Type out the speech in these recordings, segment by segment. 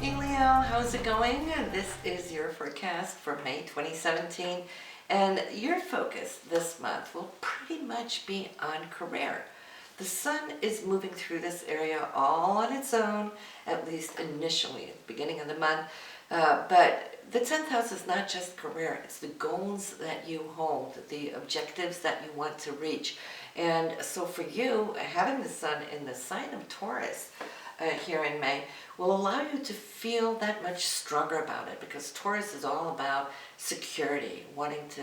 Hey Leo, how's it going? This is your forecast for May 2017, and your focus this month will pretty much be on career. The sun is moving through this area all on its own, at least initially at the beginning of the month, but the 10th house is not just career, it's the goals that you hold, the objectives that you want to reach. And so for you, having the sun in the sign of Taurus, here in May will allow you to feel that much stronger about it, because Taurus is all about security, wanting to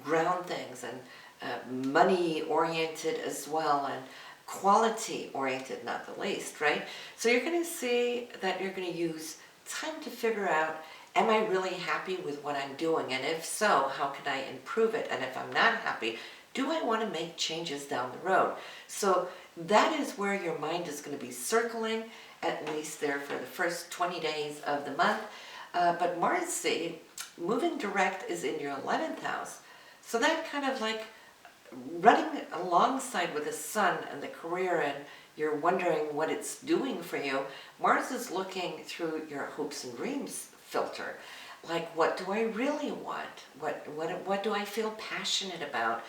ground things, and money oriented as well, and quality oriented not the least, right? So you're going to see that you're going to use time to figure out, am I really happy with what I'm doing? And if so, how can I improve it? And if I'm not happy, do I want to make changes down the road? So that is where your mind is going to be circling, at least there for the first 20 days of the month. But Mars, see, moving direct is in your 11th house. So that kind of like running alongside with the sun and the career, and you're wondering what it's doing for you. Mars is looking through your hopes and dreams filter. Like, what do I really want? What do I feel passionate about?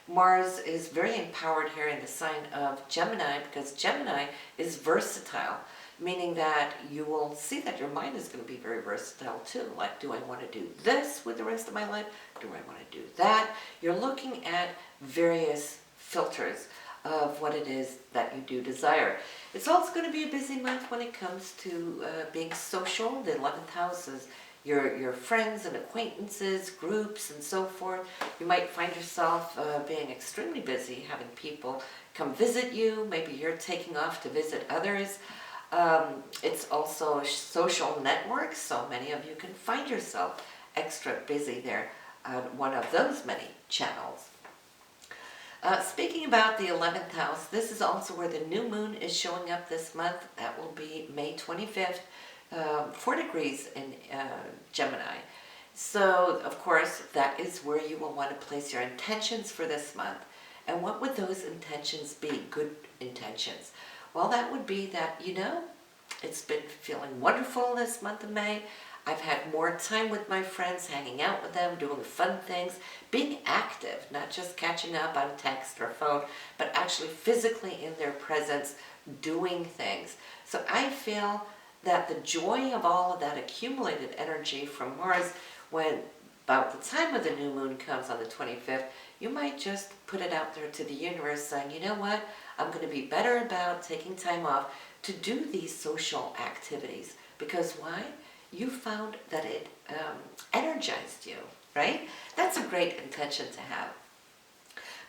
Mars is very empowered here in the sign of Gemini, because Gemini is versatile, meaning that you will see that your mind is going to be very versatile too. Like, do I want to do this with the rest of my life? Do I want to do that? You're looking at various filters of what it is that you do desire. It's also going to be a busy month when it comes to being social. The 11th house is your friends and acquaintances, groups, and so forth. You might find yourself being extremely busy, having people come visit you. Maybe you're taking off to visit others. It's also social networks, so many of you can find yourself extra busy there on one of those many channels. Speaking about the 11th house, this is also where the new moon is showing up this month. That will be May 25th. 4 degrees in Gemini. So, of course, that is where you will want to place your intentions for this month. And what would those intentions be? Good intentions. Well, that would be that, it's been feeling wonderful this month of May. I've had more time with my friends, hanging out with them, doing fun things, being active, not just catching up on text or phone, but actually physically in their presence, doing things. So I feel that the joy of all of that accumulated energy from Mars, when about the time of the new moon comes on the 25th, you might just put it out there to the universe saying, you know what, I'm going to be better about taking time off to do these social activities. Because why? You found that it energized you, right? That's a great intention to have.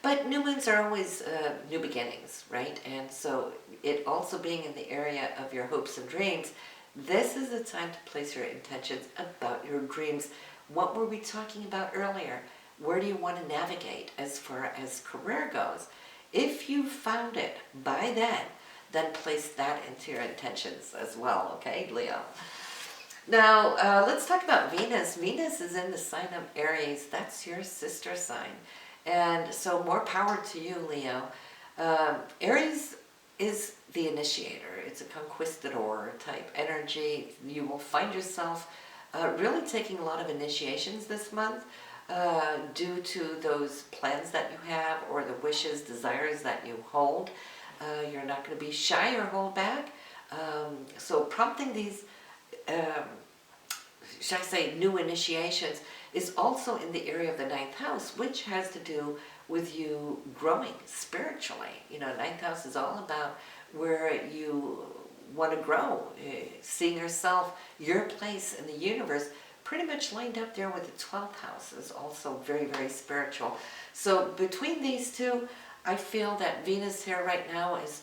But new moons are always new beginnings, right? And so it also being in the area of your hopes and dreams, this is the time to place your intentions about your dreams. What were we talking about earlier? Where do you want to navigate as far as career goes? If you found it by then place that into your intentions as well, okay, Leo? Now, let's talk about Venus. Venus is in the sign of Aries. That's your sister sign. And so more power to you, Leo. Aries is the initiator. It's a conquistador type energy. You will find yourself really taking a lot of initiations this month due to those plans that you have, or the wishes, desires that you hold. You're not going to be shy or hold back. So prompting these, shall I say, new initiations is also in the area of the 9th house, which has to do with you growing spiritually. 9th house is all about where you want to grow, seeing yourself, your place in the universe, pretty much lined up there with the 12th house is also very, very spiritual. So between these two, I feel that Venus here right now is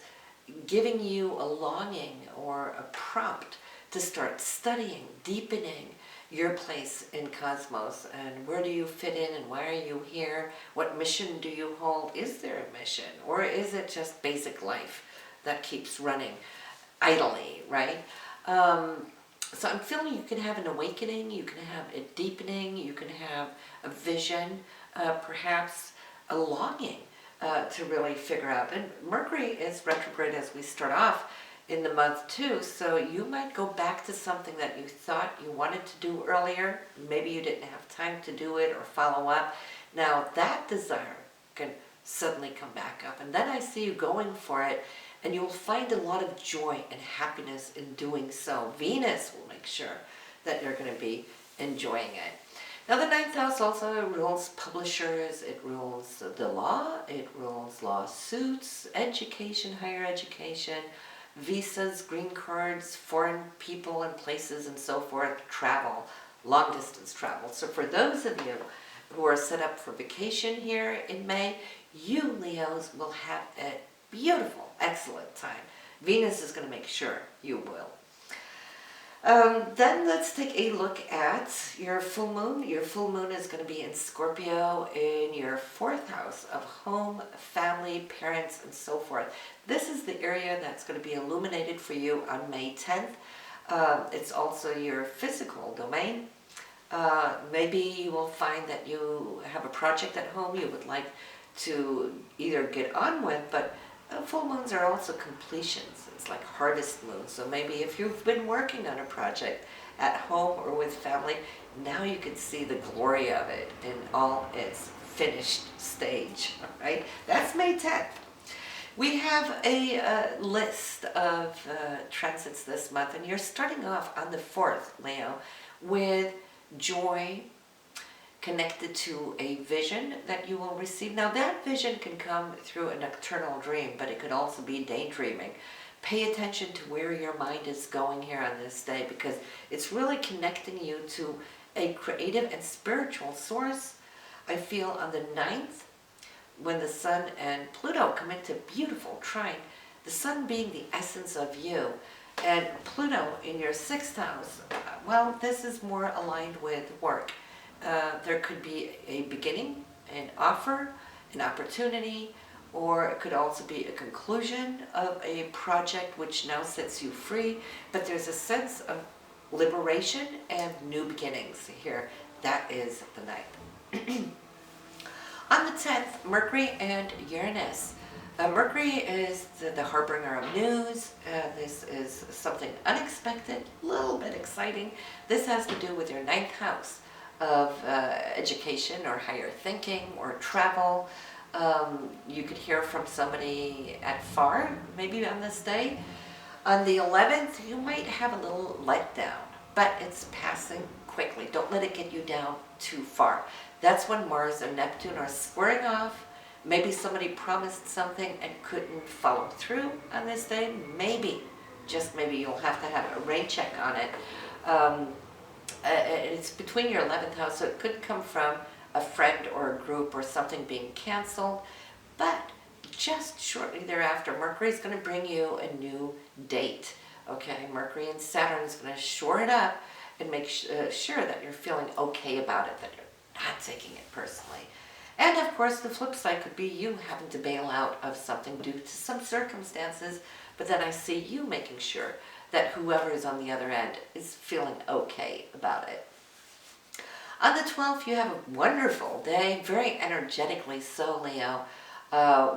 giving you a longing or a prompt to start studying, deepening your place in cosmos, and where do you fit in, and why are you here? What mission do you hold? Is there a mission, or is it just basic life that keeps running idly, right? So I'm feeling you can have an awakening, you can have a deepening, you can have a vision, perhaps a longing to really figure out. And Mercury is retrograde as we start off in the month too, so you might go back to something that you thought you wanted to do earlier. Maybe you didn't have time to do it or follow up. Now that desire can suddenly come back up, and then I see you going for it, and you'll find a lot of joy and happiness in doing so. Venus will make sure that you're going to be enjoying it. Now the ninth house also rules publishers, it rules the law, it rules lawsuits, education, higher education, visas, green cards, foreign people and places and so forth, travel, long distance travel. So for those of you who are set up for vacation here in May, you Leos will have a beautiful, excellent time. Venus is going to make sure you will. Then let's take a look at your full moon. Your full moon is going to be in Scorpio in your 4th house of home, family, parents, and so forth. This is the area that's going to be illuminated for you on May 10th. It's also your physical domain. Maybe you will find that you have a project at home you would like to either get on with, but full moons are also completions. It's like harvest moons. So maybe if you've been working on a project at home or with family, now you can see the glory of it in all its finished stage. All right, that's May 10th. We have a list of transits this month, and you're starting off on the 4th, Leo, with joy connected to a vision that you will receive. Now that vision can come through a nocturnal dream, but it could also be daydreaming. Pay attention to where your mind is going here on this day, because it's really connecting you to a creative and spiritual source. I feel on the 9th, when the Sun and Pluto come into beautiful trine, the Sun being the essence of you, and Pluto in your 6th house, well, this is more aligned with work. There could be a beginning, an offer, an opportunity, or it could also be a conclusion of a project which now sets you free. But there's a sense of liberation and new beginnings here. That is the 9th. On the 10th, Mercury and Uranus. Mercury is the harbinger of news. This is something unexpected, a little bit exciting. This has to do with your 9th house of education or higher thinking or travel. You could hear from somebody at far, maybe on this day. On the 11th, you might have a little letdown, but it's passing quickly. Don't let it get you down too far. That's when Mars and Neptune are squaring off. Maybe somebody promised something and couldn't follow through on this day. Maybe, just maybe, you'll have to have a rain check on it. It's between your 11th house, so it could come from a friend or a group or something being canceled. But just shortly thereafter, Mercury is going to bring you a new date. Okay, Mercury and Saturn is going to shore it up and make sure that you're feeling okay about it, that you're not taking it personally. And of course, the flip side could be you having to bail out of something due to some circumstances, but then I see you making sure that whoever is on the other end is feeling okay about it. On the 12th, you have a wonderful day, very energetically so, Leo.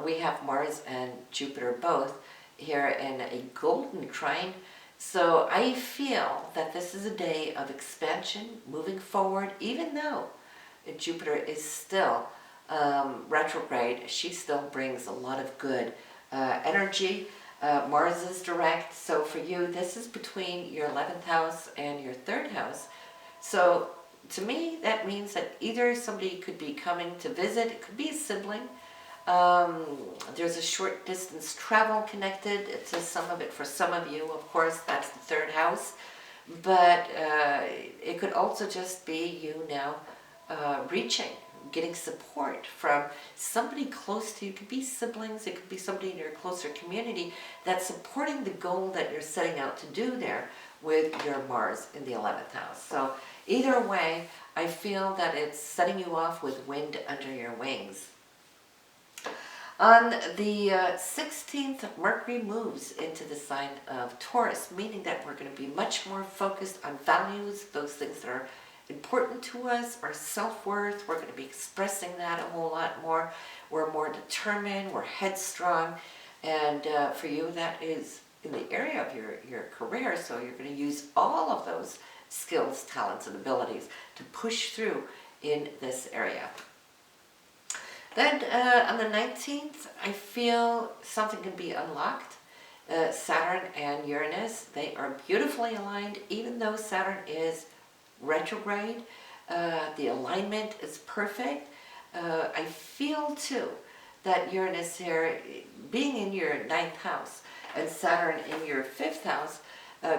We have Mars and Jupiter both here in a golden trine. So I feel that this is a day of expansion, moving forward, even though Jupiter is still retrograde. She still brings a lot of good energy. Mars is direct, so for you, this is between your 11th house and your 3rd house. So to me, that means that either somebody could be coming to visit, it could be a sibling. There's a short distance travel connected to some of it. For some of you, of course, that's the 3rd house. But it could also just be you now reaching, getting support from somebody close to you. It could be siblings, it could be somebody in your closer community that's supporting the goal that you're setting out to do there with your Mars in the 11th house. So either way, I feel that it's setting you off with wind under your wings. On the 16th, Mercury moves into the sign of Taurus, meaning that we're going to be much more focused on values, those things that are important to us, our self-worth. We're going to be expressing that a whole lot more. We're more determined, we're headstrong, and for you that is in the area of your career, so you're going to use all of those skills, talents, and abilities to push through in this area. Then on the 19th, I feel something can be unlocked. Saturn and Uranus, they are beautifully aligned, even though Saturn is retrograde. The alignment is perfect. I feel too that Uranus here, being in your ninth house, and Saturn in your fifth house,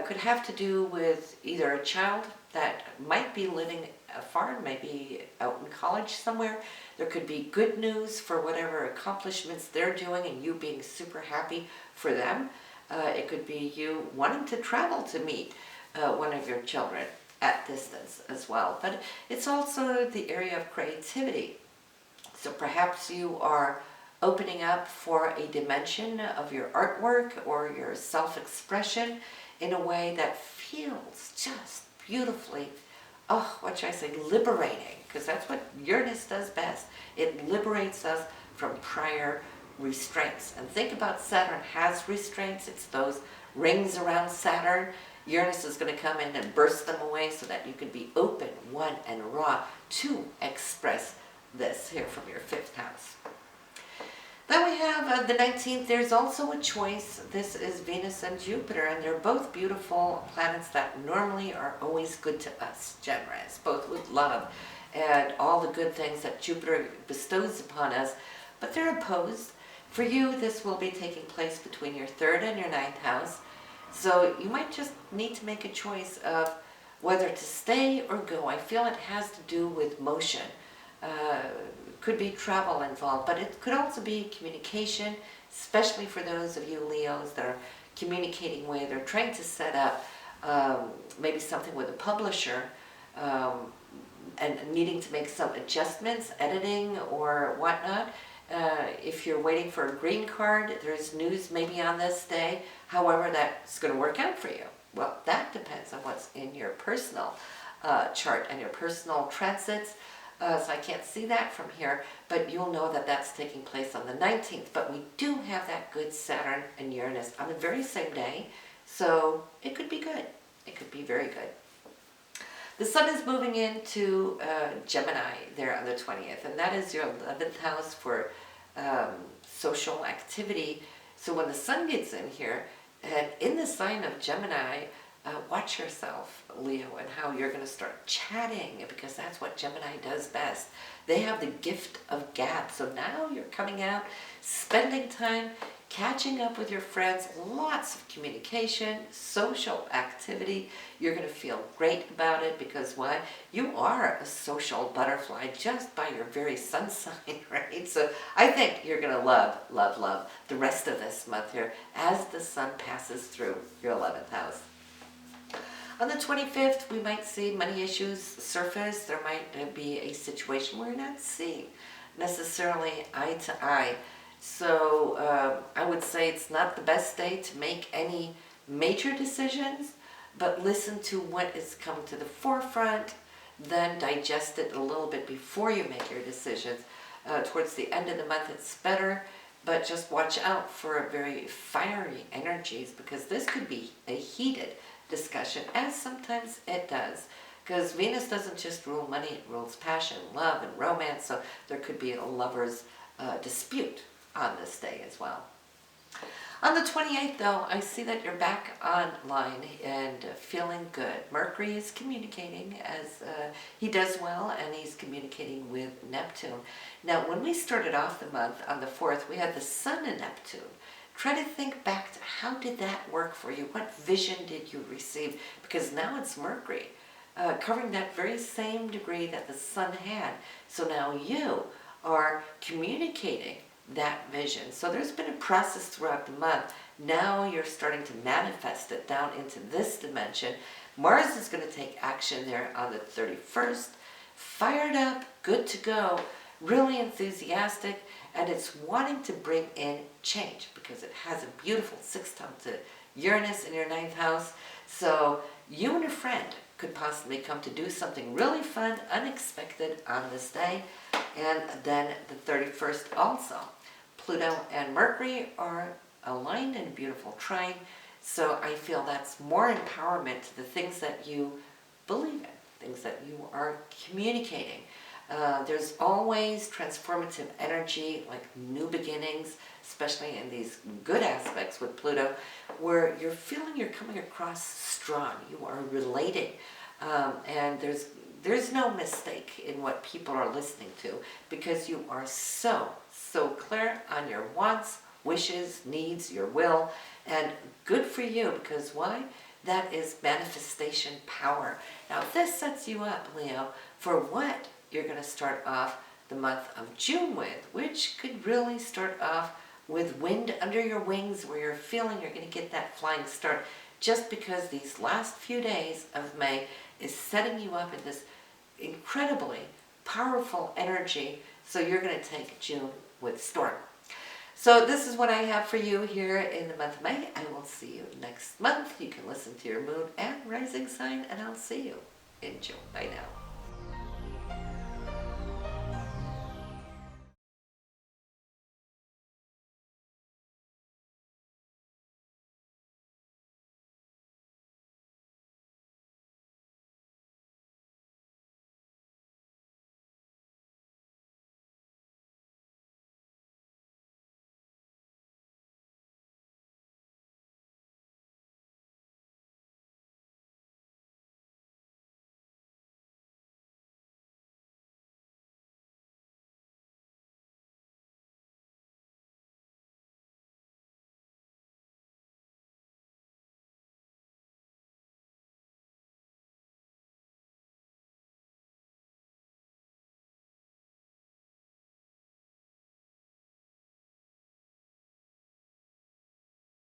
could have to do with either a child that might be living afar, maybe out in college somewhere. There could be good news for whatever accomplishments they're doing and you being super happy for them. It could be you wanting to travel to meet one of your children at distance as well. But it's also the area of creativity. So perhaps you are opening up for a dimension of your artwork or your self-expression in a way that feels just beautifully, oh, what should I say, liberating, because that's what Uranus does best. It liberates us from prior restraints. And think about Saturn has restraints. It's those rings around Saturn. Uranus is going to come in and burst them away so that you can be open, one, and raw to express this here from your fifth house. Then we have the 19th. There's also a choice. This is Venus and Jupiter, and they're both beautiful planets that normally are always good to us, Geminis, both with love and all the good things that Jupiter bestows upon us, but they're opposed. For you, this will be taking place between your third and your ninth house, so you might just need to make a choice of whether to stay or go. I feel it has to do with motion. Could be travel involved, but it could also be communication, especially for those of you Leos that are communicating with or trying to set up maybe something with a publisher and needing to make some adjustments, editing or whatnot. If you're waiting for a green card, there's news maybe on this day, however that's going to work out for you. Well, that depends on what's in your personal chart and your personal transits. So I can't see that from here, but you'll know that that's taking place on the 19th. But we do have that good Saturn and Uranus on the very same day, so it could be good. It could be very good. The Sun is moving into Gemini there on the 20th, and that is your 11th house for social activity. So when the Sun gets in here, and in the sign of Gemini, watch yourself, Leo, and how you're going to start chatting, because that's what Gemini does best. They have the gift of gab. So now you're coming out, spending time, catching up with your friends, lots of communication, social activity. You're going to feel great about it because why? You are a social butterfly just by your very sun sign, right? So I think you're going to love, love, love the rest of this month here as the Sun passes through your 11th house. On the 25th, we might see money issues surface. There might be a situation where you're not seeing necessarily eye to eye. So I would say it's not the best day to make any major decisions, but listen to what is coming to the forefront, then digest it a little bit before you make your decisions. Towards the end of the month, it's better, but just watch out for very fiery energies because this could be a heated discussion, as sometimes it does, because Venus doesn't just rule money, it rules passion, love, and romance, so there could be a lover's dispute on this day as well. On the 28th, though, I see that you're back online and feeling good. Mercury is communicating as he does well, and he's communicating with Neptune. Now, when we started off the month on the 4th, we had the Sun and Neptune. Try to think back to how did that work for you? What vision did you receive? Because now it's Mercury, covering that very same degree that the Sun had. So now you are communicating that vision. So there's been a process throughout the month. Now you're starting to manifest it down into this dimension. Mars is going to take action there on the 31st. Fired up, good to go, really enthusiastic, and it's wanting to bring in change because it has a beautiful sextile to Uranus in your 9th house. So you and a friend could possibly come to do something really fun, unexpected on this day. And then the 31st also. Pluto and Mercury are aligned in a beautiful trine. So I feel that's more empowerment to the things that you believe in, things that you are communicating. There's always transformative energy, like new beginnings, especially in these good aspects with Pluto, where you're feeling you're coming across strong, you are relating, and there's no mistake in what people are listening to, because you are so clear on your wants, wishes, needs, your will, and good for you, because why? That is manifestation power. Now this sets you up, Leo, for what you're going to start off the month of June with, which could really start off with wind under your wings, where you're feeling you're going to get that flying start, just because these last few days of May is setting you up in this incredibly powerful energy. So you're going to take June with storm. So this is what I have for you here in the month of May. I will see you next month. You can listen to your moon and rising sign, and I'll see you in June. Bye now.